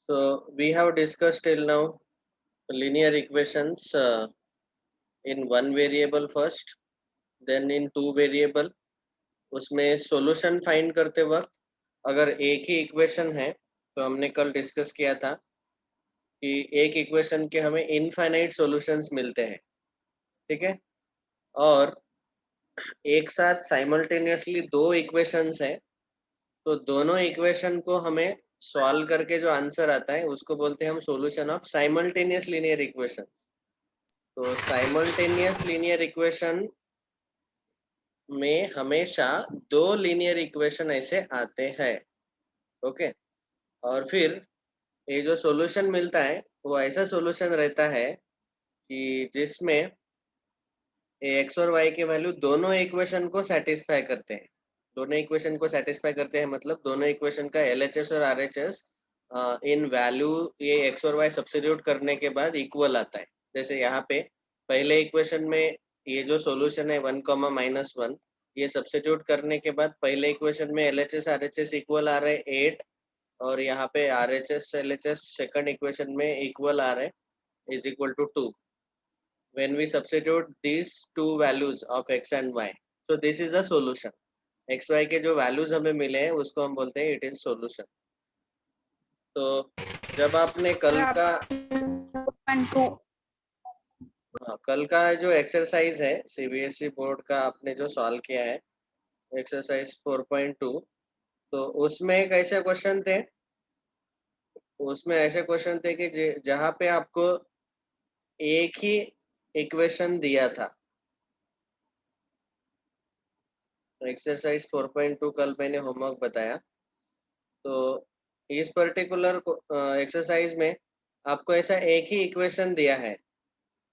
So we have discussed till now linear equations in one variable first, then in two variable. उसमें solution find करते वक्त अगर एक ही equation है तो हमने कल डिस्कस किया था कि एक इक्वेशन के हमें इनफाइनाइट सॉल्यूशंस मिलते हैं, ठीक है। और एक साथ साइमल्टेनियसली दो इक्वेशंस हैं तो दोनों इक्वेशन को हमें सॉल्व करके जो आंसर आता है उसको बोलते हैं हम solution of simultaneous linear equation. तो साइमल्टेनियस लीनियर इक्वेशन में हमेशा दो लीनियर इक्वेशन ऐसे आते हैं, ओके। और फिर ये जो सॉल्यूशन मिलता है वो ऐसा सॉल्यूशन रहता है कि जिसमें एक्स और वाई के वैल्यू दोनों इक्वेशन को सेटिस्फाई करते हैं। दोनों इक्वेशन को सेटिस्फाई करते हैं मतलब दोनों इक्वेशन का एलएचएस और आरएचएस इन वैल्यू ये एक्स और वाई सब्स्टिट्यूट करने के बाद इक्वल आता है। जैसे यहाँ पे पहले इक्वेशन में ये जो सॉल्यूशन है 1, -1, ये सब्स्टिट्यूट करने के बाद पहले इक्वेशन में एलएचएस आरएचएस इक्वल आ रहे 8 और यहाँ पे आरएचएस एलएचएस सेकंड इक्वेशन में इक्वल आ रहे is equal to 2 when we substitute these two values of x and y. So this is a solution. x y के जो values हमें मिले हैं उसको हम बोलते हैं it is solution. तो जब आपने कल का जो एक्सरसाइज है सीबीएसई बोर्ड का आपने जो सॉल्व किया है एक्सरसाइज 4.2, तो उसमें एक ऐसे क्वेश्चन थे कि जहाँ पे आपको एक ही इक्वेशन दिया था। एक्सरसाइज 4.2 कल मैंने होमवर्क बताया। तो इस पर्टिकुलर एक्सरसाइज में आपको ऐसा एक ही इक्वेशन दिया है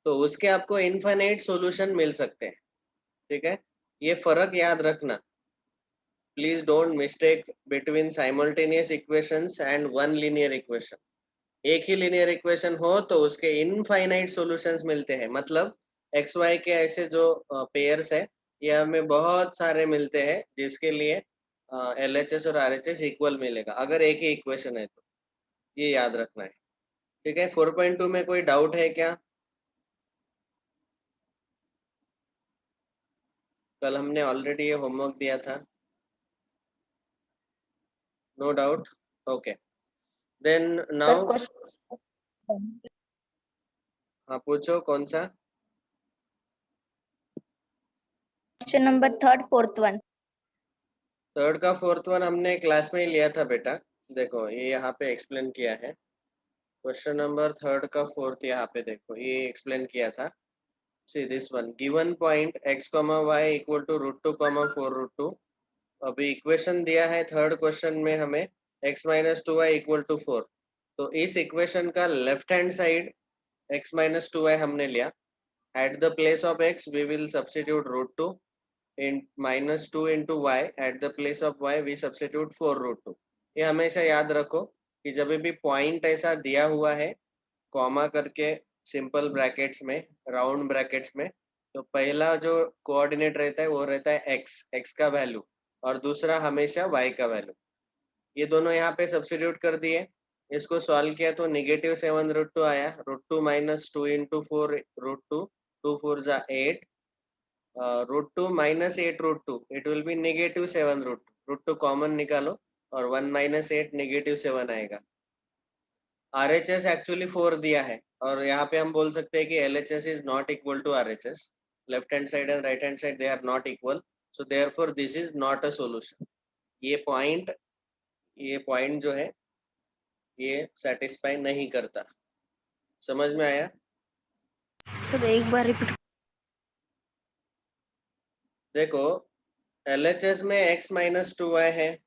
तो उसके आपको इनफाइनाइट सॉल्यूशन मिल सकते हैं, ठीक है। ये फर्क याद रखना, please don't mistake between simultaneous equations and one linear equation. एक ही लीनियर इक्वेशन हो तो उसके इनफाइनाइट सॉल्यूशंस मिलते हैं, मतलब एक्स वाई के ऐसे जो पेयर्स है ये हमें बहुत सारे मिलते हैं जिसके लिए एलएचएस और आरएचएस इक्वल मिलेगा अगर एक ही इक्वेशन है तो ये याद रखना है, ठीक है। 4.2 में कोई डाउट है क्या? कल हमने ऑलरेडी ये होमवर्क दिया था, no doubt, okay. Then now हाँ पूछो कौन सा क्वेश्चन नंबर थर्ड का फोर्थ वन हमने क्लास में ही लिया था बेटा। देखो ये यहाँ पे एक्सप्लेन किया है, क्वेश्चन नंबर थर्ड का फोर्थ यहाँ पे देखो ये एक्सप्लेन किया था। See this one, given point x, y equal to √2, 4√2। अभी इक्वेशन दिया है थर्ड क्वेश्चन में हमें x - 2y इक्वल टू 4। तो इस इक्वेशन का left hand side x - 2y हमने लिया। At the place of x we will substitute √2 in -2 into y, at the place of y we substitute 4√2। ये हमेशा याद रखो कि जब भी पॉइंट ऐसा दिया हुआ है कॉमा करके सिंपल ब्रैकेट्स में राउंड ब्रैकेट्स में, तो पहला जो कोऑर्डिनेट रहता है वो रहता है x का वैल्यू और दूसरा हमेशा y का वैल्यू। ये दोनों यहाँ पे सब्स्टिट्यूट कर दिए, इसको सॉल्व किया तो -7√2 आया। √2 - 2 into 4√2, 2 4 जा 8, √2 - 8√2 इट विल बी -7√2। √2 कॉमन निकालो और 1 - 8 -7 आएगा। RHS एक्चुअली 4 दिया है और यहाँ पे हम बोल सकते हैं कि LHS is not equal to RHS। Left hand side and right hand side they are not equal, so therefore this is not a solution. ये पॉइंट जो है ये सेटिस्फाई नहीं करता। समझ में आया? सर एक बार रिपीट। देखो LHS में x - 2y है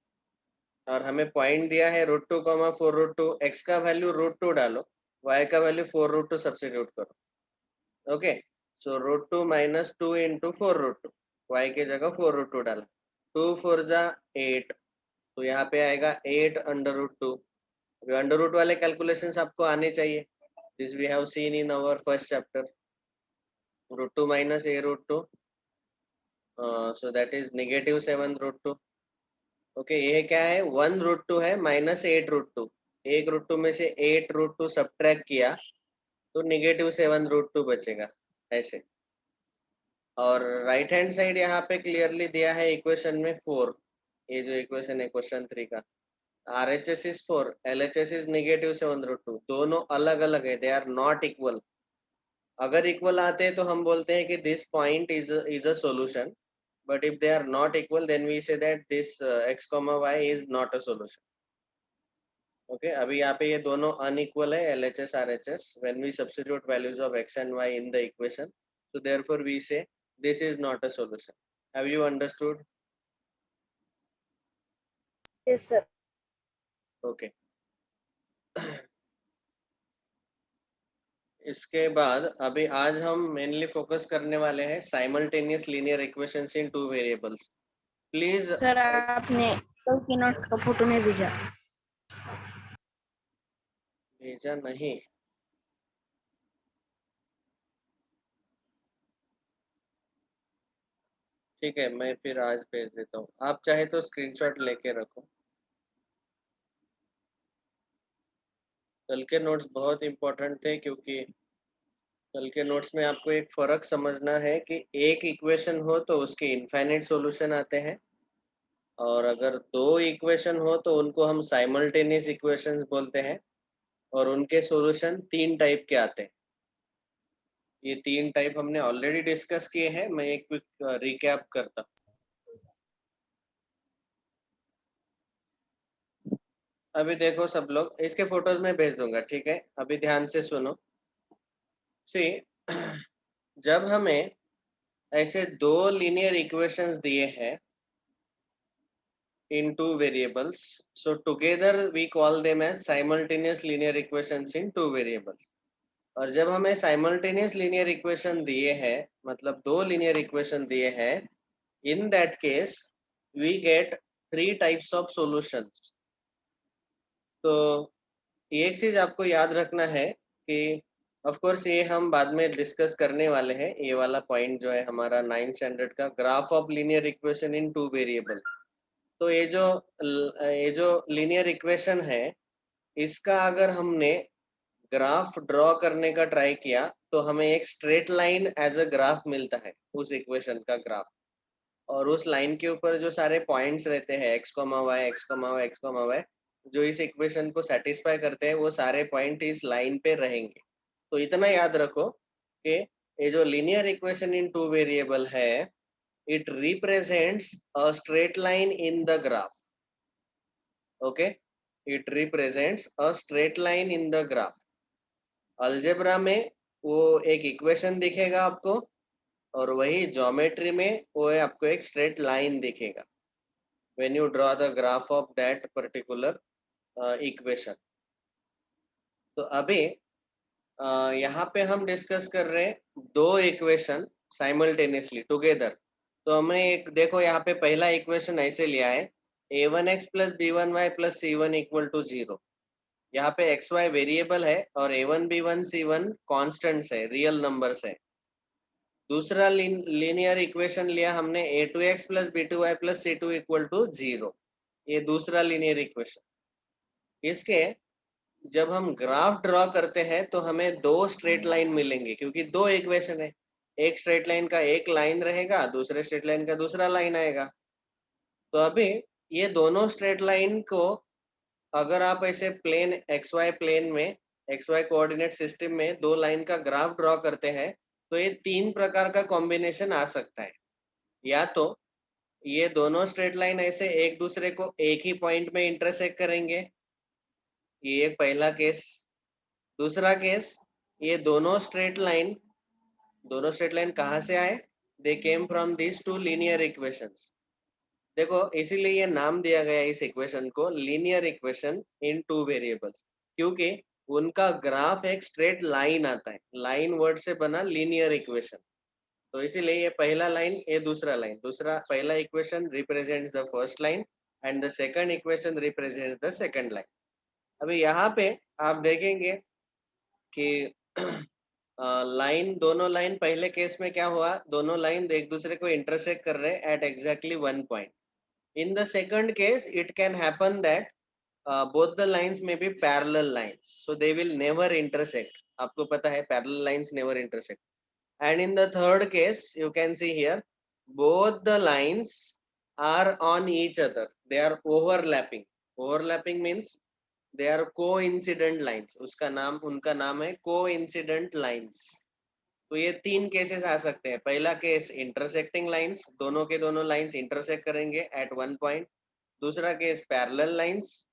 और हमें पॉइंट दिया है √2, 4√2। x का वैल्यू √2 डालो, y का वैल्यू 4√2 सब्स्टिट्यूट करो, ओके। सो √2 - 2 into 4√2, y की जगह 4√2 डाला। 2 4 जा 8, तो यहाँ पे आएगा 8 √2। अंडर रूट वाले कैलकुलेशंस आपको आने चाहिए, this we have seen in our first chapter. √2 - a√2, so that is -7 √2, okay. ये क्या है 1√2 है -8 √2, एक रूट टू में से 8 रूट टू सब्ट्रैक्ट किया तो -7 रूट टू बचेगा ऐसे। और राइट हैंड साइड यहाँ पे क्लियरली दिया है इक्वेशन में 4, ये जो इक्वेशन है क्वेश्चन 3 का, RHS is 4, LHS is -7 root two, दोनों अलग अलग है, दे आर नॉट इक्वल। अगर इक्वल आते हैं तो हम बोलते हैं कि this point is a solution, but if they are not equal then we say that this x comma y is not a solution. Okay, अभी यहाँ पे ये दोनों unequal है, LHS RHS, when we substitute values of x and y in the equation, so therefore we say this is not a solution. Have you understood? Yes, sir. Okay. इसके बाद अभी आज हम मेनली फोकस करने वाले हैं simultaneous linear equations in two variables. Please sir आपने कल की नोट्स का फोटो नहीं भेजा। भेजा नहीं, ठीक है मैं फिर आज भेज देता हूँ, आप चाहे तो स्क्रीनशॉट लेके रखो। कल के नोट्स बहुत इम्पोर्टेंट थे क्योंकि कल के नोट्स में आपको एक फर्क समझना है कि एक इक्वेशन हो तो उसके इनफाइनाइट सॉल्यूशन आते हैं, और अगर दो इक्वेशन हो तो उनको हम साइमल्टेनियस इक्वेशंस बोलते हैं, और उनके सॉल्यूशन 3 टाइप के आते हैं। ये 3 टाइप हमने ऑलरेडी डिस्कस किए हैं, मैं एक क्विक रिकैप करता हूँ। अभी देखो सब लोग, इसके फोटोज में भेज दूंगा, ठीक है, अभी ध्यान से सुनो। सी जब हमें ऐसे दो लीनियर इक्वेशंस दिए हैं in two variables, so together we call them as simultaneous linear equations in two variables. और जब हमें simultaneous linear equation दिए हैं, मतलब दो linear equation दिए हैं, in that case we get 3 types of solutions. तो एक चीज आपको याद रखना है कि ऑफ कोर्स ये हम बाद में डिस्कस करने वाले हैं, ये वाला पॉइंट जो है हमारा 9th स्टैंडर्ड का graph of linear equation in two variable. तो ये जो लीनियर इक्वेशन है, इसका अगर हमने ग्राफ ड्रॉ करने का ट्राई किया तो हमें एक straight line as a graph मिलता है, उस इक्वेशन का ग्राफ, और उस लाइन के ऊपर जो सारे पॉइंट्स रहते हैं x, y, x, y, x, y, जो इस इक्वेशन को सेटिस्फाई करते हैं, वो सारे पॉइंट इस लाइन पे रहेंगे। तो इतना याद रखो कि ये जो linear equation in two variable है, it represents a straight line in the graph. Okay, it represents a straight line in the graph. Algebra में वो एक इक्वेशन दिखेगा आपको, और वही ज्योमेट्री में वो है आपको एक स्ट्रेट लाइन दिखेगा when you draw the graph of that particular equation. तो अभी यहाँ पे हम डिस्कस कर रहे हैं दो इक्वेशन साइमल्टेनियसली टुगेदर। तो हमने एक देखो यहाँ पे पहला इक्वेशन ऐसे लिया है, a1x plus b1y plus c1 equal to 0। यहाँ पे xy वेरिएबल है और a1 b1 c1 कॉन्स्टेंट्स है, रियल नंबर्स है। दूसरा लीनियर इक्वेशन लिया हमने a2x plus b2y plus c2 equal to 0, ये दूसरा लीनियर इक्वेशन। इसके जब हम ग्राफ ड्रॉ करते हैं तो हमें दो स्ट्रेट लाइन मिलेंगे, क्योंकि दो इक्वेशन है, एक स्ट्रेट लाइन का एक लाइन रहेगा, दूसरे स्ट्रेट लाइन का दूसरा लाइन आएगा। तो अभी ये दोनों स्ट्रेट लाइन को अगर आप ऐसे प्लेन एक्स वाई प्लेन में, एक्स वाई कोऑर्डिनेट सिस्टम में दो लाइन का ग्राफ ड्रॉ करते हैं, तो ये 3 प्रकार का कॉम्बिनेशन आ सकता है। या तो ये दोनों स्ट्रेट लाइन ऐसे एक दूसरे को एक ही पॉइंट में इंटरसेक्ट करेंगे, ये एक पहला केस। दूसरा केस, ये दोनों स्ट्रेट लाइन कहाँ से आए? They came from this to linear equations. देखो इसीलिए ये नाम दिया गया इस इक्वेशन को linear equation in two variables, क्योंकि उनका ग्राफ एक स्ट्रेट लाइन आता है, लाइन वर्ड से बना लीनियर इक्वेशन। तो इसीलिए ये पहला लाइन, ये दूसरा लाइन, दूसरा पहला equation represents the first line and the second equation represents the second line. अभी यहाँ पे आप देखेंगे कि लाइन, दोनों लाइन पहले केस में क्या हुआ, दोनों लाइन एक दूसरे को इंटरसेक्ट कर रहे हैं एट एग्जैक्टली 1 पॉइंट। In the second case, it can happen that both the lines may be parallel lines, so they will never intersect. आपको पता है parallel lines never intersect. And in the third case, you can see here, both the lines are on each other. They are overlapping. Overlapping means they are coincident lines. उसका नाम उनका नाम है coincident lines. तो ये तीन cases आ सकते हैं. पहला केस इंटरसेक्टिंग लाइंस, दोनों के दोनों लाइंस इंटरसेक्ट करेंगे एट वन पॉइंट. दूसरा case parallel lines,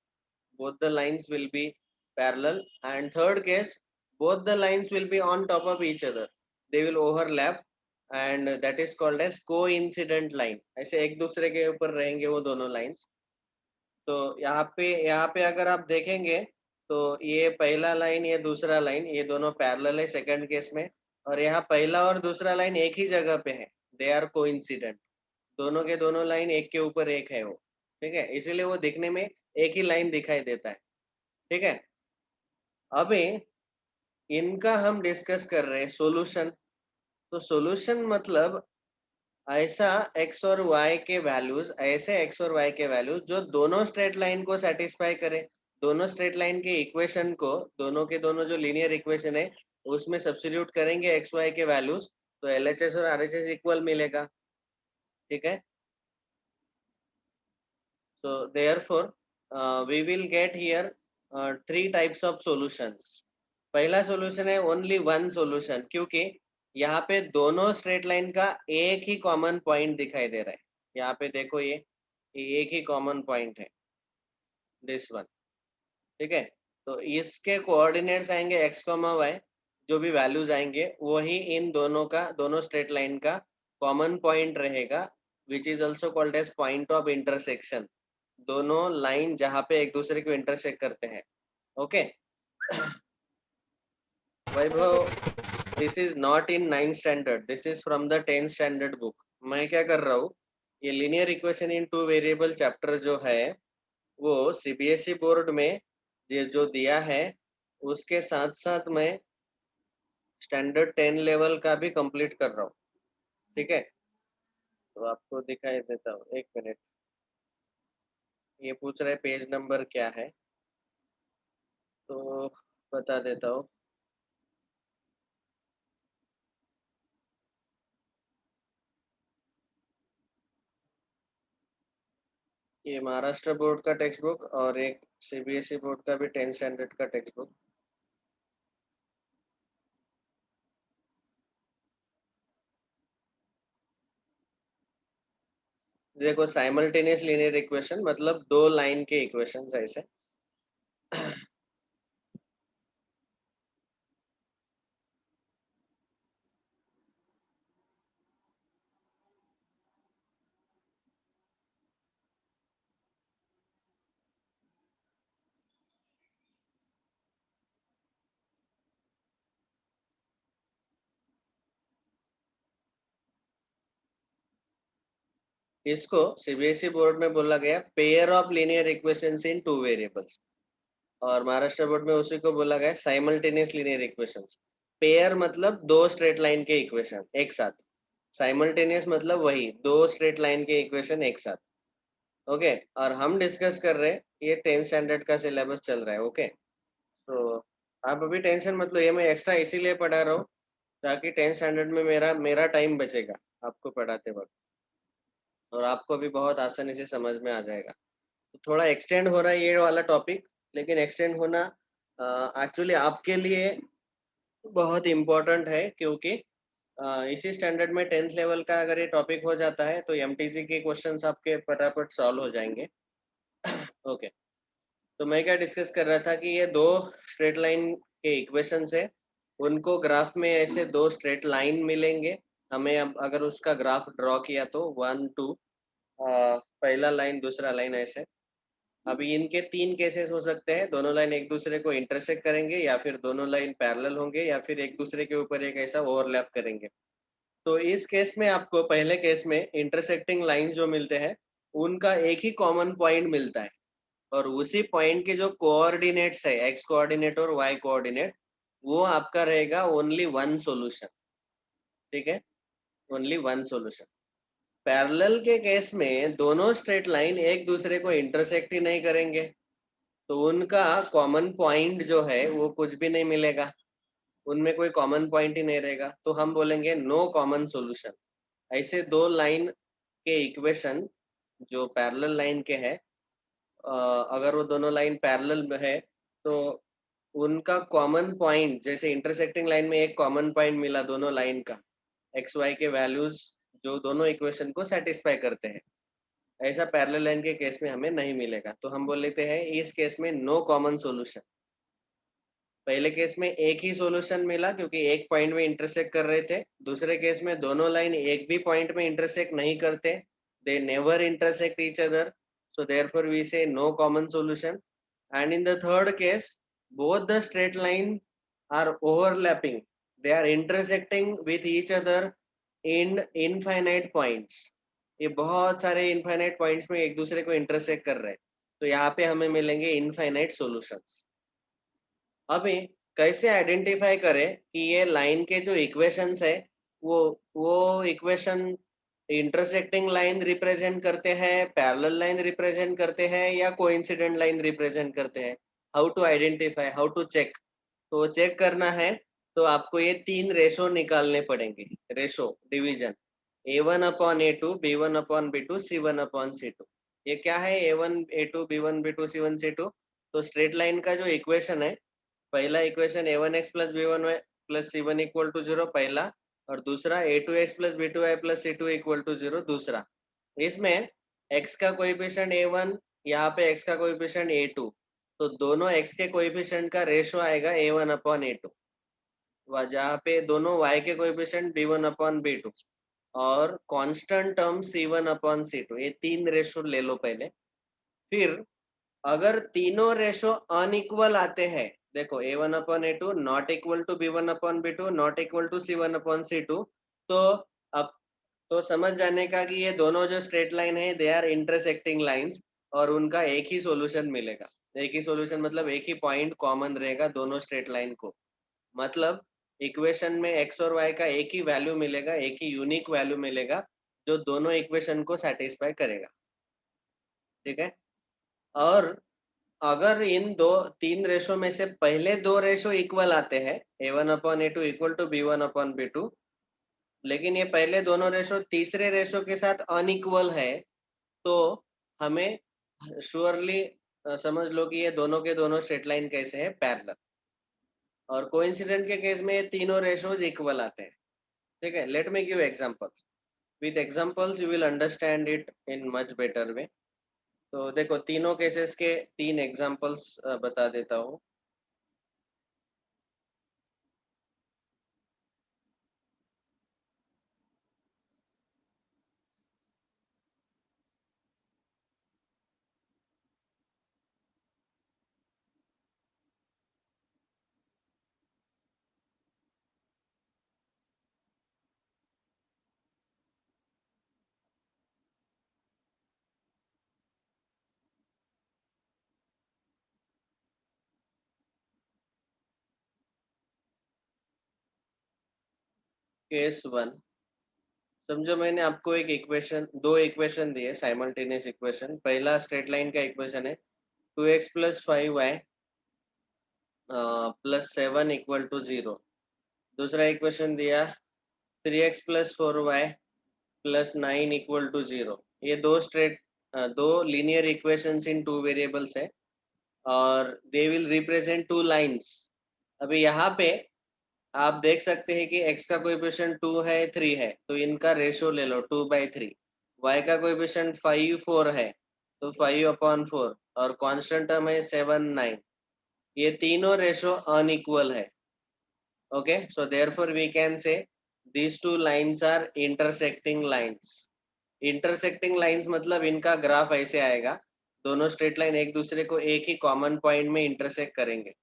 both the lines will be parallel. And third case, both the lines will be on top of each other, they will overlap, and that is called as coincident line. ऐसे एक दूसरे के ऊपर रहेंगे वो दोनों lines. तो यहाँ पे अगर आप देखेंगे तो ये पहला लाइन, ये दूसरा लाइन, ये दोनों पैरेलल है सेकंड केस में, और यहाँ पहला और दूसरा लाइन एक ही जगह पे है. They are coincident. दोनों के दोनों लाइन एक के ऊपर एक है वो. ठीक है, इसीलिए वो दिखने में एक ही लाइन दिखाई देता है. ठीक है, अभी इनका हम डिस्कस कर रहे हैं सॉल्यूशन. तो सॉल्यूशन मतलब ऐसा x और y के वैल्यूज, ऐसे x और y के वैल्यूज जो दोनों स्ट्रेट लाइन को सेटिस्फाई करे. दोनों स्ट्रेट लाइन के इक्वेशन को, दोनों के दोनों जो लीनियर इक्वेशन है उसमें सब्स्टिट्यूट करेंगे x y के वैल्यूज, तो LHS और RHS इक्वल मिलेगा. ठीक है, so therefore we will get here three types of solutions. पहला सॉल्यूशन है ओनली वन सॉल्यूशन, क्योंकि यहाँ पे दोनों स्ट्रेट लाइन का एक ही कॉमन पॉइंट दिखाई दे रहा है. यहाँ पे देखो, ये एक ही कॉमन पॉइंट है, दिस वन. ठीक है, तो इसके कोऑर्डिनेट्स आएंगे x, y. जो भी वैल्यूज आएंगे वही इन दोनों का, दोनों स्ट्रेट लाइन का कॉमन पॉइंट रहेगा, which is also called as point of intersection. दोनों लाइन जहाँ पे एक दूसरे को इंटरसेक्ट करते हैं. Okay Vaibhav, this is not in 9th standard, this is from the 10th standard book. मैं क्या कर रहा हूँ, ये linear equation in two variable chapter जो है वो सीबीएसई बोर्ड में ये जो दिया है उसके साथ साथ मैं स्टैंडर्ड 10 लेवल का भी कंप्लीट कर रहा हूँ. ठीक है, तो आपको दिखाई देता हूँ, एक मिनट. ये पूछ रहे पेज नंबर क्या है, तो बता देता हूँ. ये महाराष्ट्र बोर्ड का टेक्स्ट बुक और एक सीबीएसई बोर्ड का भी 10th स्टैंडर्ड का टेक्स्ट बुक. देखो, साइमल्टेनियस लीनियर इक्वेशन मतलब दो लाइन के इक्वेशंस ऐसे. इसको सीबीएसई बोर्ड में बोला गया pair of linear equations in two variables, और महाराष्ट्र बोर्ड में उसी को बोला गया साइमल्टेनियस लीनियर इक्वेशंस. पेयर मतलब दो स्ट्रेट लाइन के इक्वेशन एक साथ. साइमल्टेनियस मतलब वही दो स्ट्रेट लाइन के इक्वेशन एक साथ. ओके, और हम डिस्कस कर रहे हैं, ये 10th स्टैंडर्ड का सिलेबस चल रहा है. ओके, तो आप अभी टेंशन मत लो, ये मैं एक्स्ट्रा इसीलिए पढ़ा रहा हूँ ताकि 10th स्टैंडर्ड में मेरा टाइम बचेगा आपको पढ़ाते वक्त, और आपको भी बहुत आसानी से समझ में आ जाएगा. तो थोड़ा एक्सटेंड हो रहा है ये वाला टॉपिक, लेकिन एक्सटेंड होना एक्चुअली आपके लिए बहुत इम्पोर्टेंट है, क्योंकि इसी स्टैंडर्ड में 10th लेवल का अगर ये टॉपिक हो जाता है तो एमटीसी के क्वेश्चंस आपके फटाफट सॉल्व हो जाएंगे. ओके, तो मैं क्या डिस्कस कर रहा था कि ये दो स्ट्रेट लाइन के इक्वेशंस है, उनको ग्राफ में ऐसे दो स्ट्रेट लाइन मिलेंगे हमें. अब अगर उसका ग्राफ ड्रॉ किया तो 1 2, पहला लाइन दूसरा लाइन ऐसे. अभी इनके तीन केसेस हो सकते हैं, दोनों लाइन एक दूसरे को इंटरसेक्ट करेंगे, या फिर दोनों लाइन पैरेलल होंगे, या फिर एक दूसरे के ऊपर एक ऐसा ओवरलैप करेंगे. तो इस केस में आपको पहले केस में इंटरसेक्टिंग लाइन जो मिलते हैं उनका एक ही कॉमन पॉइंट मिलता है, और उसी पॉइंट के जो कोऑर्डिनेट्स है एक्स कोऑर्डिनेट और वाई कोऑर्डिनेट, वो आपका रहेगा ओनली वन सॉल्यूशन. ठीक है, ओनली वन सॉल्यूशन. पैरेलल के केस में दोनों स्ट्रेट लाइन एक दूसरे को इंटरसेक्ट ही नहीं करेंगे, तो उनका कॉमन पॉइंट जो है वो कुछ भी नहीं मिलेगा, उनमें कोई कॉमन पॉइंट ही नहीं रहेगा, तो हम बोलेंगे नो कॉमन सॉल्यूशन। ऐसे दो लाइन के इक्वेशन जो पैरेलल लाइन के हैं, अगर वो दोनों लाइन पैरेलल में है तो उनका कॉमन पॉइंट, जैसे इंटरसेक्टिंग लाइन में एक कॉमन पॉइंट मिला दोनों लाइन का, एक्स वाई के वैल्यूज जो दोनों इक्वेशन को सेटिस्फाई करते हैं, ऐसा पैरेलल लाइन के केस में हमें नहीं मिलेगा, तो हम बोल लेते हैं इस केस में नो कॉमन सॉल्यूशन। पहले केस में एक ही सॉल्यूशन मिला क्योंकि एक पॉइंट में इंटरसेक्ट कर रहे थे, दूसरे केस में दोनों लाइन एक भी पॉइंट में इंटरसेक्ट नहीं करते, they never intersect each other, so therefore we say no common solution. And in the third case, both the straight line are overlapping, they are intersecting with each other in infinite points, ये बहुत सारे infinite points में एक दूसरे को intersect कर रहे हैं, तो यहाँ पे हमें मिलेंगे infinite solutions। अभी कैसे आइडेंटिफाई करें कि ये लाइन के जो इक्वेशंस है वो इक्वेशन इंटरसेक्टिंग लाइन रिप्रेजेंट करते हैं, पैरेलल लाइन रिप्रेजेंट करते हैं, या कोइंसिडेंट लाइन रिप्रेजेंट करते हैं? How to identify, how to check? तो चेक करना है तो आपको ये तीन रेशो निकालने पड़ेंगे, ratio division, A1/A2, B1/B2, C1/C2। ये क्या है A1 A2 B1 B2 C1 C2? तो स्ट्रेट लाइन का जो इक्वेशन है, पहला equation A1x plus B1y plus C1 equal to 0 पहला, और दूसरा A2x plus B2y plus C2 equal to 0 दूसरा। इसमें x का कोएफिशिएंट A1, यहाँ पे x का कोएफिशिएंट A2, तो दोनों x के कोएफिशिएंट का रेशो आएगा A1/A2, जहाँ पे दोनों y के कोएफिशिएंट B1/B2 और कांस्टेंट टर्म C1/C2, ये तीन रेशो ले लो पहले। फिर अगर तीनों रेशो अनइक्वल आते हैं, देखो A1/A2 not equal to B1/B2 not equal to C1/C2, तो अब तो समझ जाने का कि ये दोनों जो स्ट्रेट लाइन है दे आर इंटरसेक्टिंग लाइंस, और उनका एक ही सॉल्यूशन मिलेगा। एक ही सॉल्यूशन मतलब एक ही पॉइंट कॉमन रहेगा दोनों स्ट्रेट लाइन को, मतलब इक्वेशन में x और y का एक ही वैल्यू मिलेगा, एक ही यूनिक वैल्यू मिलेगा जो दोनों इक्वेशन को सेटिस्फाई करेगा। ठीक है, और अगर इन दो तीन रेशो में से पहले दो रेशो इक्वल आते हैं, A1/A2 इक्वल टू B1/B2, लेकिन ये पहले दोनों रेशो तीसरे रेशो के साथ अनइक्वल है, तो हमें श्योरली समझ लो कि ये दोनों के दोनों स्ट्रेट लाइन कैसे है, पैरेलल। और कोइंसिडेंट के केस में ये तीनों रेशोज इक्वल आते हैं। ठीक है, let me give examples, with examples you will understand it in much better way. तो देखो तीनों केसेस के तीन एग्जांपल्स बता देता हूँ। केस वन, समझो मैंने आपको एक इक्वेशन, दो इक्वेशन दिए साइमल्टेनियस इक्वेशन। पहला स्ट्रेट लाइन का इक्वेशन है 2x plus 5y plus 7 equal to 0। दूसरा इक्वेशन दिया 3x plus 4y plus 9 equal to 0। ये दो linear equations in two variables है, और they will represent two lines. अभी यहाँ पे आप देख सकते हैं कि x का कोएफिशिएंट 2 है 3 है, तो इनका रेशियो ले लो 2/3। y का कोएफिशिएंट 5 4 है, तो 5/4, और कांस्टेंट टर्म है 7 9। ये तीनों रेशियो अनइक्वल है। Okay, so therefore we can say these two lines are intersecting lines। Intersecting lines मतलब इनका ग्राफ ऐसे आएगा, दोनों स्ट्रेट लाइन एक दूसरे को एक ही कॉमन पॉइंट में इंटरसेक्ट करेंगे,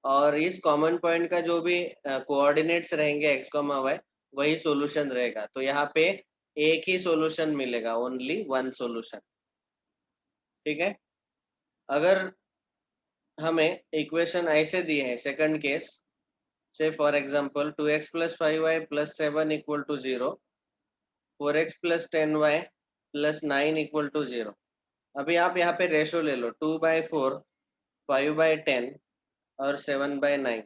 और इस कॉमन पॉइंट का जो भी कोऑर्डिनेट्स रहेंगे x, y, वही सॉल्यूशन रहेगा। तो यहाँ पे एक ही सॉल्यूशन मिलेगा, ओनली वन सॉल्यूशन। ठीक है, अगर हमें इक्वेशन ऐसे दिए है, सेकंड केस से for example 2x plus 5y plus 7 equal to 0, 4x plus 10y plus 9 equal to 0। अभी आप यहाँ पे रेशो ले लो 2/4 5/10 और 7/9।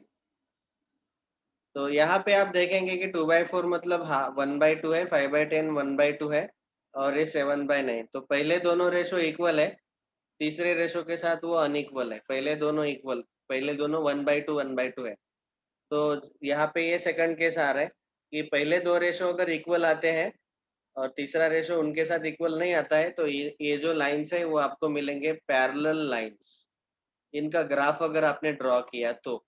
तो यहाँ पे आप देखेंगे कि 2/4 मतलब हाँ 1/2 है, 5/10 1/2 है और ये 7/9। तो पहले दोनों रेशो इक्वल है, तीसरे रेशो के साथ वो अनइक्वल है। पहले दोनों इक्वल, पहले दोनों 1/2 1/2 है। तो यहाँ पे ये सेकंड केस आ रहा है कि पहले दो रेशो अगर इक्वल आते हैं और तीसरा रेशो उनके साथ इक्वल नहीं आता है, तो ये जो लाइन्स है वो आपको मिलेंगे पैरेलल लाइन्स। इनका ग्राफ अगर आपने ड्रॉ किया तो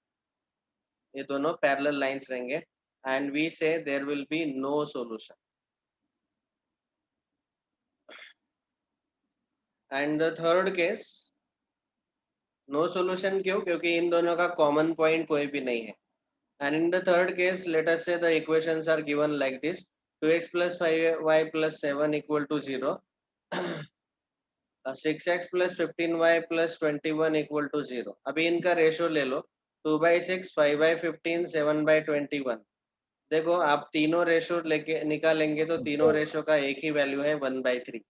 ये दोनों पैरेलल लाइन्स रहेंगे and we say there will be no solution. And the third case no solution क्यों? क्योंकि इन दोनों का कॉमन पॉइंट कोई भी नहीं है। And in the third case let us say the equations are given like this 2x + 5y + 7 = 0, 6x + 15y + 21 = 0। अभी इनका रेशो ले लो 2/6 5/15 7/21। देखो आप तीनों रेशो लेके निकालेंगे तो तीनों रेशो का एक ही वैल्यू है 1/3।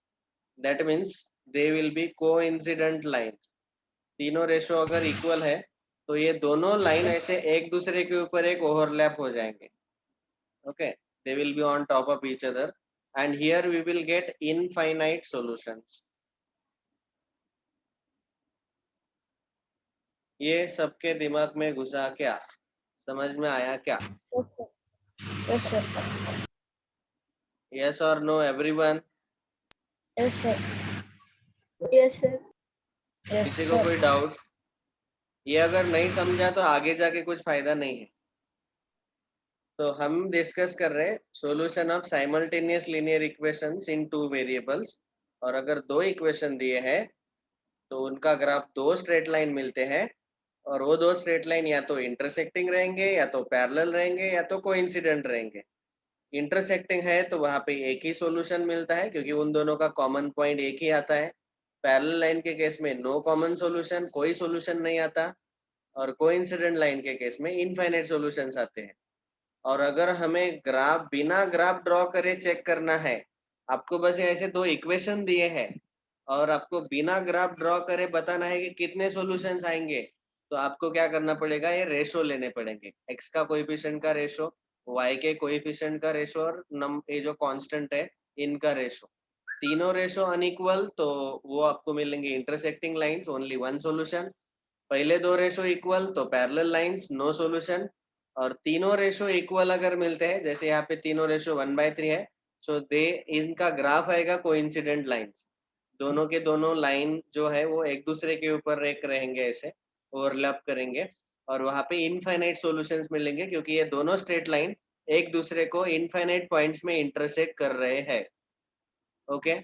That means they will B coincident lines. तीनों रेशो अगर इक्वल है तो ये दोनों लाइन ऐसे एक दूसरे के ऊपर एक ओवरलैप हो जाएंगे। Okay, they will be on top of each other and here we will get infinite solutions. ये सबके दिमाग में घुसा क्या? समझ में आया क्या? Yes, sir. यस और no everyone? Yes, sir. Yes, sir. Yes, किसी को sir. कोई डाउट? ये अगर नहीं समझा तो आगे जाके कुछ फायदा नहीं है। तो हम डिस्कस कर रहे हैं solution of simultaneous linear equations in two variables. और अगर दो इक्वेशन दिए हैं तो उनका ग्राफ दो स्ट्रेट लाइन मिलते हैं और वो दो स्ट्रेट लाइन या तो इंटरसेक्टिंग रहेंगे या तो पैरेलल रहेंगे या तो कोइंसिडेंट रहेंगे। इंटरसेक्टिंग है तो वहां पे एक ही सॉल्यूशन मिलता है क्योंकि उन दोनों का कॉमन पॉइंट एक ही आता है। पैरेलल लाइन के केस में नो कॉमन सॉल्यूशन, कोई सॉल्यूशन नहीं आता। और कोइंसिडेंट लाइन के केस में इनफाइनाइट सॉल्यूशंस आते हैं। और अगर हमें ग्राफ बिना ग्राफ ड्रॉ करे चेक करना है, आपको बस ऐसे दो इक्वेशन दिए हैं और आपको बिना ग्राफ ड्रॉ करे बताना है कि कितने सॉल्यूशंस आएंगे, तो आपको क्या करना पड़ेगा? ये रेशो लेने पड़ेंगे, x का कोएफिशिएंट का रेशो, y के कोएफिशिएंट का रेशो और ये जो कांस्टेंट है इनका रेशो। तीनों रेशो अनइक्वल तो वो आपको मिलेंगे intersecting lines, only one solution. पहले दो रेशो इक्वल तो पैरेलल लाइंस, नो सॉल्यूशन। और तीनों रेशो इक्वल अगर मिलते हैं, जैसे यहाँ पे तीनों रेशो 1/3 है, सो दे इनका ग्राफ आएगा कोइंसिडेंट लाइंस। दोनों के दोनों लाइन जो है वो एक दूसरे के ऊपर एक रहेंगे, ऐसे ओवरलैप करेंगे और वहां पे इनफाइनाइट सॉल्यूशंस मिलेंगे क्योंकि ये दोनों स्ट्रेट लाइन एक दूसरे को इनफाइनाइट पॉइंट्स में इंटरसेक्ट कर रहे हैं। ओके,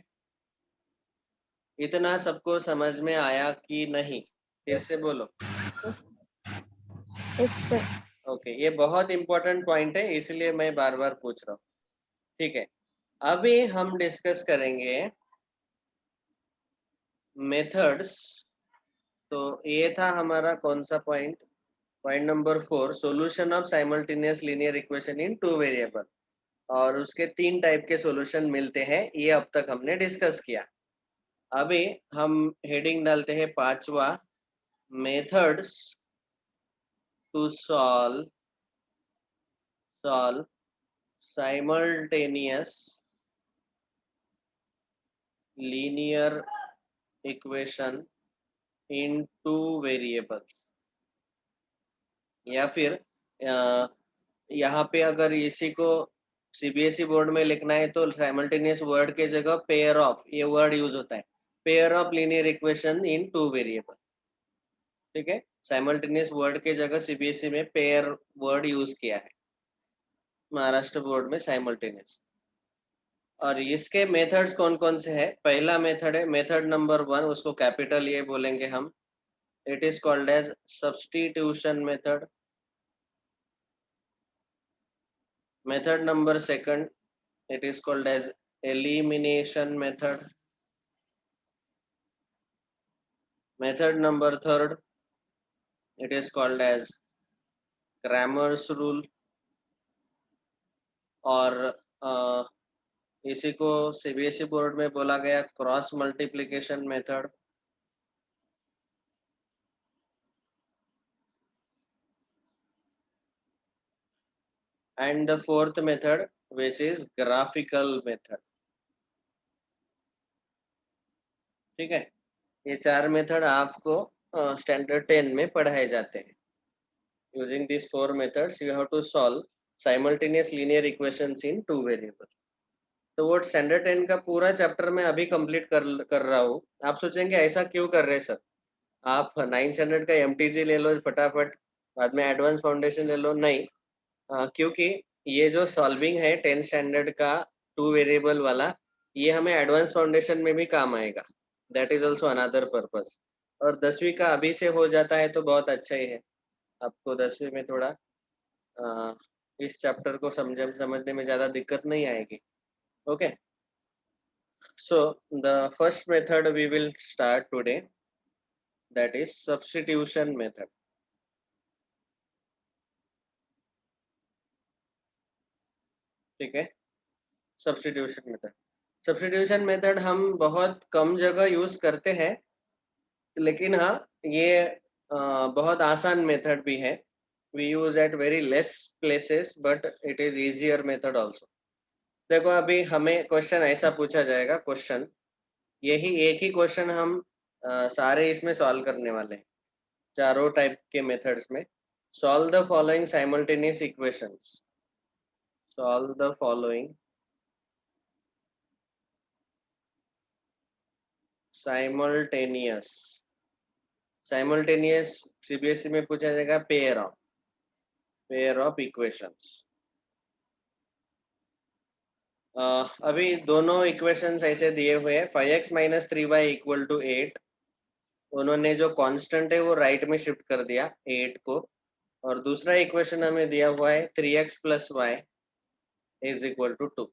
इतना सबको समझ में आया कि नहीं? फिर से बोलो। Yes, sir. ओके, ये बहुत इंपॉर्टेंट पॉइंट है इसलिए मैं बार बार पूछ रहा हूँ। ठीक है, अभी हम डिस्कस करेंगे मेथड्स। तो ये था हमारा कौन सा point? Point number 4, solution of simultaneous linear equation in two variable. और उसके तीन टाइप के सॉल्यूशन मिलते हैं, ये अब तक हमने डिस्कस किया। अभी हम हेडिंग डालते हैं पांचवा, methods to solve simultaneous linear equation in two variable. या फिर यहाँ पे अगर इसी को सीबीएसई बोर्ड में लिखना है तो साइमल्टेनियस वर्ड के जगह पेयर ऑफ, ये वर्ड यूज होता है, pair of linear equation in two variable. ठीक है, साइमल्टेनियस वर्ड के जगह सीबीएसई में पेयर वर्ड यूज किया है, महाराष्ट्र बोर्ड में साइमल्टेनियस। और इसके मेथड्स कौन कौन से हैं? पहला मेथड है मेथड नंबर 1, उसको कैपिटल ये बोलेंगे हम, it is called as substitution method. Method number 2, it is called as elimination method. Method number 3, it is called as Cramer's rule। और इसी को सीबीएसई बोर्ड में बोला गया cross multiplication method. and the fourth method which is graphical method. ठीक है, ये चार मेथड आपको स्टैंडर्ड 10 में पढ़ाए जाते हैं. Using these four methods you have to solve simultaneous linear equations in two variables. तो वो स्टैंडर्ड 10 का पूरा चैप्टर मैं अभी कंप्लीट कर रहा हूँ. आप सोचेंगे ऐसा क्यों कर रहे सर, आप 9 स्टैंडर्ड का एमटीजी ले लो फटाफट, बाद में एडवांस फाउंडेशन ले लो. नहीं, क्योंकि ये जो सॉल्विंग है 10 स्टैंडर्ड का 2 वेरिएबल वाला, ये हमें एडवांस फाउंडेशन में भी काम आएगा. That is also another purpose. और 10वीं का अभी से हो जाता है तो बहुत अच्छा ही है. आपको 10वीं में थोड़ा इस चैप्टर को समझने में ज़्यादा दिक्कत नहीं आएगी. Okay, so the first method we will start today, that is substitution method. ठीक है, सब्स्टिट्यूशन मेथड. सब्स्टिट्यूशन मेथड हम बहुत कम जगह यूज करते हैं, लेकिन हाँ ये बहुत आसान मेथड भी है. we use at very less places but it is easier method also. देखो अभी हमें क्वेश्चन ऐसा पूछा जाएगा, क्वेश्चन यही एक ही क्वेश्चन हम सारे इसमें सॉल्व करने वाले हैं चारों टाइप के मेथड्स में. Solve the following simultaneous equations. Solve the following simultaneous. Simultaneous CBSE में पूछा जाएगा पेयर ऑफ इक्वेशंस. अभी दोनों इक्वेशंस ऐसे दिए हुए हैं. 5x minus 3y equal to 8. उन्होंने जो कांस्टेंट है वो राइट में शिफ्ट कर दिया 8 को. और दूसरा इक्वेशन हमें दिया हुआ है 3x plus y is equal to 2.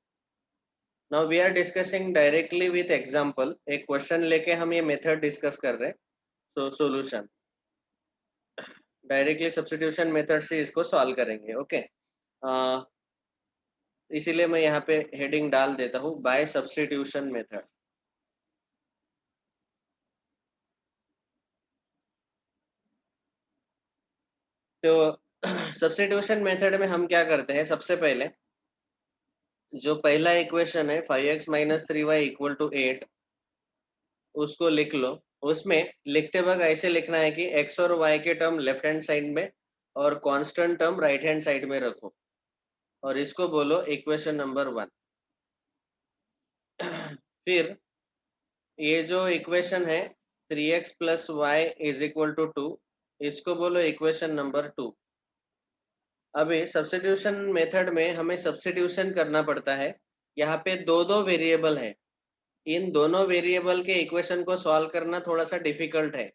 Now we are discussing directly with example. एक क्वेश्चन लेके हम ये मेथड डिस्कस कर रहे हैं. तो सॉल्यूशन डायरेक्टली सब्स्टिट्यूशन मेथड से इसको सॉल्व करेंगे. ओके, इसीलिए मैं यहाँ पे हेडिंग डाल देता हूँ बाय सब्स्टिट्यूशन मेथड. तो सब्स्टिट्यूशन मेथड में हम क्या करते हैं, सबसे पहले जो पहला इक्वेशन है 5x minus 3y equal to 8 उसको लिख लो. उसमें लिखते वक्त ऐसे लिखना है कि x और y के टर्म लेफ्ट हैंड साइड में और constant term right hand side में रखो और इसको बोलो इक्वेशन नंबर 1. फिर ये जो इक्वेशन है 3x plus y is equal to 2, इसको बोलो इक्वेशन नंबर 2. अभी सब्स्टिट्यूशन मेथड में हमें सब्स्टिट्यूशन करना पड़ता है. यहाँ पे दो वेरिएबल है. इन दोनों वेरिएबल के इक्वेशन को सॉल्व करना थोड़ा सा डिफिकल्ट है.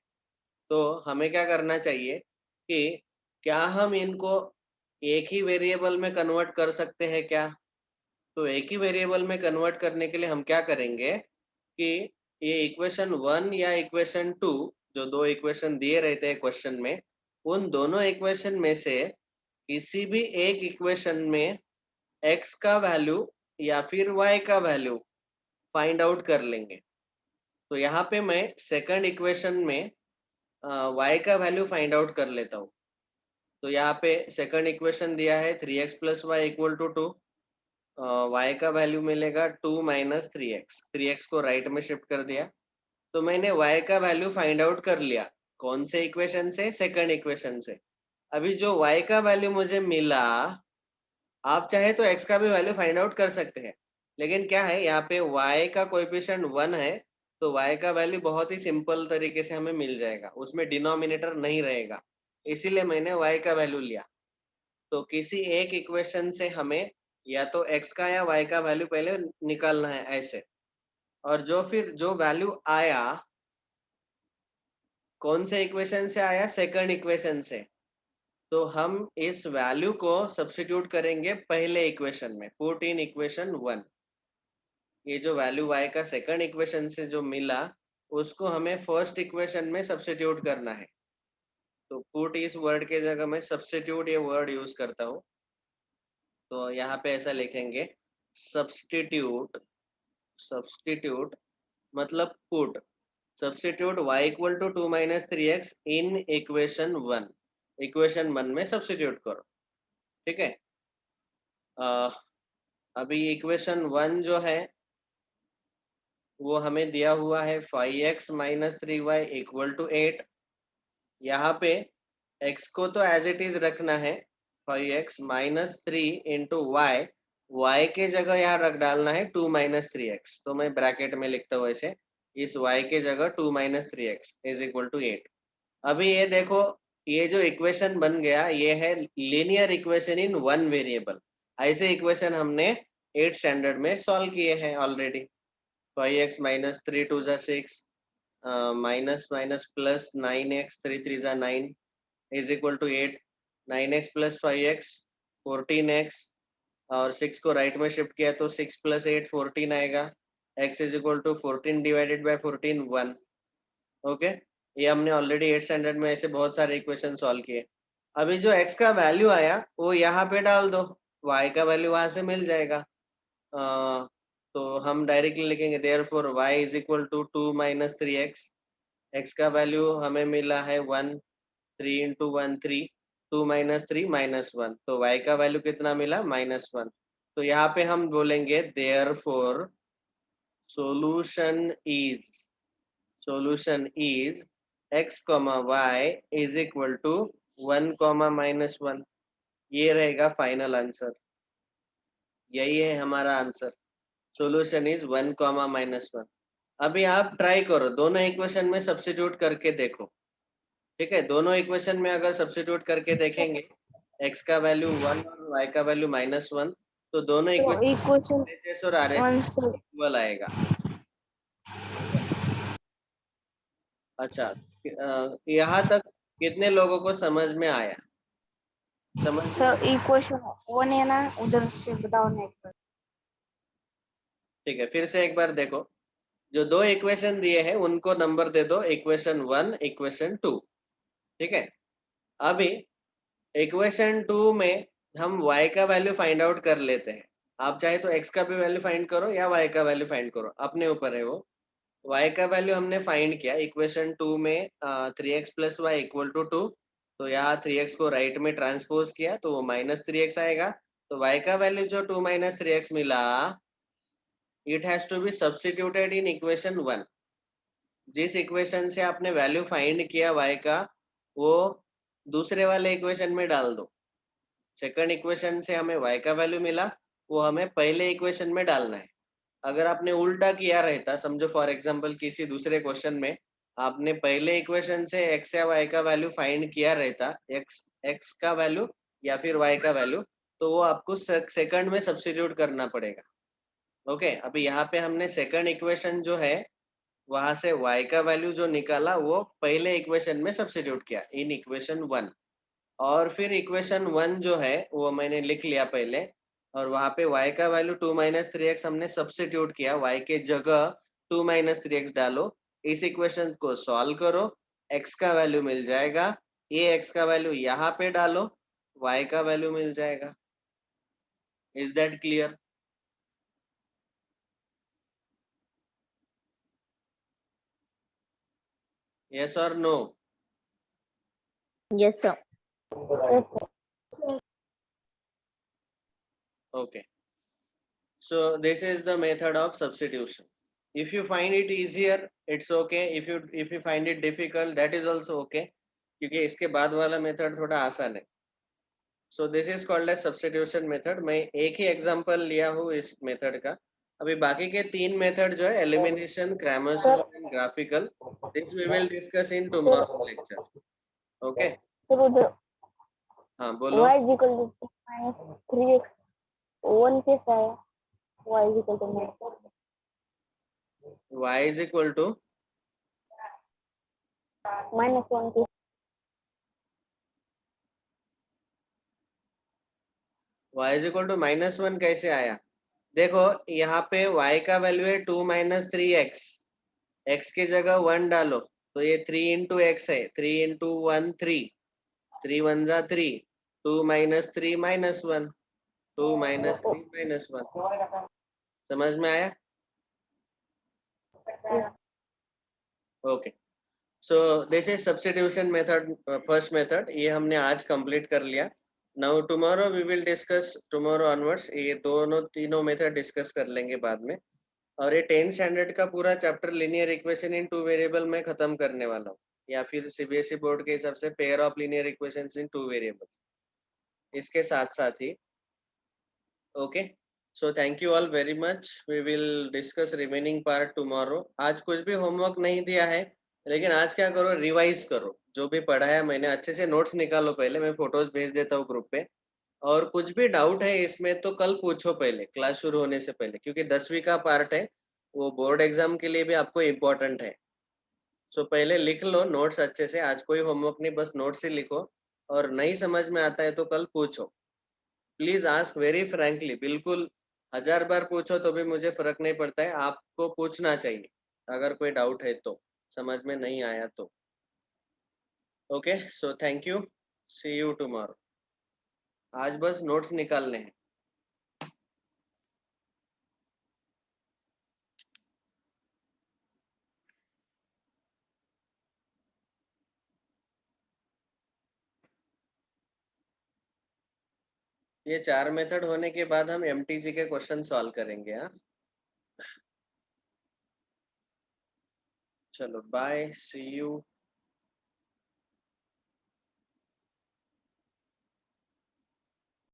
तो हमें क्या करना चाहिए कि क्या हम इनको एक ही वेरिएबल में कन्वर्ट कर सकते हैं क्या. तो एक ही वेरिएबल में कन्वर्ट करने के लिए हम क्या करेंगे कि ये इक्वेशन 1 या इक्वेशन 2, जो दो इक्वेशन दिए रहते हैं क्वेश्चन में, उन दोनों इक्वेशन में से किसी भी एक इक्वेशन में x का वैल्यू या फिर y का वैल्यू फाइंड आउट कर लेंगे. तो यहाँ पे मैं सेकंड इक्वेशन में y का वैल्यू फाइंड आउट कर लेता हूँ. तो यहाँ पे सेकंड इक्वेशन दिया है 3x plus y equal to 2. y का वैल्यू मिलेगा 2 माइनस 3x. 3x को राइट में शिफ्ट कर दिया. तो मैंने y का वैल्यू फाइंड आउट कर लिया. कौन से इक्वेशन से, सेकंड इक्वेशन से. अभी जो y का वैल्यू मुझे मिला, आप चाहे तो x का भी वैल्यू फाइंड आउट कर सकते हैं, लेकिन क्या है यहाँ पे y का कोएफिशिएंट 1 है तो y का वैल्यू बहुत ही सिंपल तरीके से हमें मिल जाएगा, उसमें डिनोमिनेटर नहीं रहेगा. इसीलिए मैंने y का वैल्यू लिया. तो किसी एक इक्वेशन से हमें या तो x का या y का वैल्यू पहले निकालना है ऐसे. और जो वैल्यू आया, कौन से इक्वेशन से आया, सेकंड इक्वेशन से. तो हम इस वैल्यू को सब्स्टिट्यूट करेंगे पहले इक्वेशन में, पुट इन इक्वेशन 1. ये जो वैल्यू y का सेकंड इक्वेशन से जो मिला, उसको हमें फर्स्ट इक्वेशन में सब्स्टिट्यूट करना है. तो पुट इस वर्ड के जगह मैं सब्स्टिट्यूट ये वर्ड यूज करता हूँ. तो यहाँ पे ऐसा लिखेंगे सब्स्टिट्यूट. सब्स्टिट्यूट मतलब put. Substitute y equal to 2 minus 3x in equation 1. Equation 1 में सब्स्टिट्यूट करो. ठीक है. अभी इक्वेशन 1 जो है वो हमें दिया हुआ है 5x minus 3y equal to 8। यहाँ पे x को तो एज इट इज रखना है 5x minus 3 into Y, y के जगह यहाँ रख डालना है 2 माइनस 3x। तो मैं ब्रैकेट में लिखता हूँ ऐसे, इस y के जगह 2 minus 3x is equal to 8। अभी ये देखो, ये जो इक्वेशन बन गया ये है linear equation in one variable. ऐसे इक्वेशन हमने 8 स्टैंडर्ड में सॉल्व किए हैं ऑलरेडी। 5x माइनस 3 टू जा 6, माइनस माइनस प्लस 9x 3 3 जा 9 is equal to 8। 9x plus 5x 14x, और 6 को राइट में शिफ्ट किया तो 6 प्लस 8 14 आएगा। x is equal to 14 divided by 14 1। Okay, ये हमने ऑलरेडी 8 स्टैंडर्ड में ऐसे बहुत सारे इक्वेशन सॉल्व किए। अभी जो x का वैल्यू आया वो यहाँ पे डाल दो, y का वैल्यू वहां से मिल जाएगा। तो हम डायरेक्टली लिखेंगे therefore y is equal to 2 minus 3x। x का वैल्यू हमें मिला है 1, 3 इंटू 1 3, 2 माइनस 3 माइनस 1, तो y का वैल्यू कितना मिला -1। तो यहाँ पे हम बोलेंगे therefore solution is x comma y is equal to 1 comma minus 1। ये रहेगा फाइनल आंसर, यही है हमारा answer. Solution is 1 comma minus 1। अभी आप ट्राई करो, दोनों इक्वेशन में सब्स्टिट्यूट करके देखो। ठीक है, दोनों इक्वेशन में अगर सब्स्टिट्यूट करके देखेंगे x का वैल्यू 1 और y का वैल्यू -1, तो दोनों तो इक्वेशन इक्वेशन LHS और RHS 1 से इक्वल आएगा। अच्छा, यहाँ तक कितने लोगों को समझ में आया? समझ में? सर इक्वेशन 1 है ना, उधर से बताओ ना एक बार। ठीक है, फिर से एक बार देखो, जो दो इक्वेशन दिए हैं उनको नंबर दे दो, इक्वेशन 1 इक्वेशन 2। ठीक है, अभी इक्वेशन 2 में हम y का वैल्यू फाइंड आउट कर लेते हैं। आप चाहे तो x का भी वैल्यू फाइंड करो या y का वैल्यू फाइंड करो, अपने ऊपर है वो। y का वैल्यू हमने फाइंड किया इक्वेशन 2 में, 3x plus y equal to 2। तो यहाँ 3x को राइट में ट्रांसपोज किया तो वो -3x आएगा। तो y का वैल्यू जो 2 माइनस 3x मिला, it has to be substituted in equation 1। जिस इक्वेशन से आपने वैल्यू फाइंड किया y का, वो दूसरे वाले इक्वेशन में डाल दो। सेकंड इक्वेशन से हमें y का वैल्यू मिला, वो हमें पहले इक्वेशन में डालना है। अगर आपने उल्टा किया रहता, समझो फॉर एग्जांपल किसी दूसरे क्वेश्चन में आपने पहले इक्वेशन से x या y का वैल्यू फाइंड किया रहता, x का वैल्यू या फिर y का वैल्यू, तो वो आपको सेकंड में सब्स्टिट्यूट करना पड़ेगा। ओके, अभी यहाँ पे हमने सेकंड इक्वेशन जो है वहां से y का वैल्यू जो निकाला वो पहले इक्वेशन में सब्स्टिट्यूट किया इन इक्वेशन 1। और फिर इक्वेशन 1 जो है वो मैंने लिख लिया पहले, और वहां पे y का वैल्यू 2 माइनस 3x हमने सब्स्टिट्यूट किया, y के जगह 2 माइनस 3x डालो। इस इक्वेशन को सॉल्व करो, x का वैल्यू मिल जाएगा, ये x का वैल्यू यहाँ पे डालो, y का वैल्यू मिल जाएगा। Is that clear? यस और no? Yes sir. Okay, so this is the method of substitution. If you find it easier, it's okay. If you find it difficult, that is also okay, क्योंकि इसके बाद वाला method थोड़ा आसान है। So this is called as substitution method। मैं एक ही example लिया हूँ इस मेथड का। अभी बाकी के 3 मेथड जो है elimination, Cramer's law and graphical, this we will discuss in tomorrow's lecture. Okay, sir उधर हाँ बोलो। y is equal to -3x 1 कैसा है? y is equal to y is equal to -1 के y is equal to -1 कैसे आया? देखो यहाँ पे y का वैल्यू है 2 माइनस 3x, x की जगह 1 डालो तो ये 3 इंटू एक्स है, 3 इंटू 1 3, 3 1 जा 3, 2 माइनस 3 -1, 2 माइनस 3 -1। समझ में आया? Okay, so this is substitution method, first method, ये हमने आज कंप्लीट कर लिया। Now tomorrow we will discuss, tomorrow onwards ये दोनों तीनों मेथड डिस्कस कर लेंगे बाद में। और ये 10 स्टैंडर्ड का पूरा chapter linear equation in two variable में खत्म करने वाला हूँ, या फिर सीबीएसई बोर्ड के हिसाब से pair of linear equations in two variables, इसके साथ साथ ही। Okay, so thank you all very much, we will discuss remaining part tomorrow. आज कुछ भी होमवर्क नहीं दिया है, लेकिन आज क्या करो, रिवाइज करो जो भी पढ़ा है मैंने, अच्छे से नोट्स निकालो पहले, मैं फोटोज भेज देता हूँ ग्रुप पे। और कुछ भी डाउट है इसमें तो कल पूछो पहले, क्लास शुरू होने से पहले, क्योंकि 10वीं का पार्ट है, वो बोर्ड एग्जाम के लिए भी आपको इम्पोर्टेंट है। सो पहले लिख लो नोट्स अच्छे से, आज कोई होमवर्क नहीं, बस नोट्स ही लिखो। और नहीं समझ में आता है तो कल पूछो, प्लीज आस्क वेरी फ्रैंकली, बिल्कुल 1000 बार पूछो तो भी मुझे फर्क नहीं पड़ता है, आपको पूछना चाहिए अगर कोई डाउट है तो, समझ में नहीं आया तो। Okay, so thank you, see you tomorrow. आज बस नोट्स निकालने हैं। ये 4 मेथड होने के बाद हम एमटीजी के क्वेश्चन सॉल्व करेंगे। हाँ, चलो बाय, सी यू।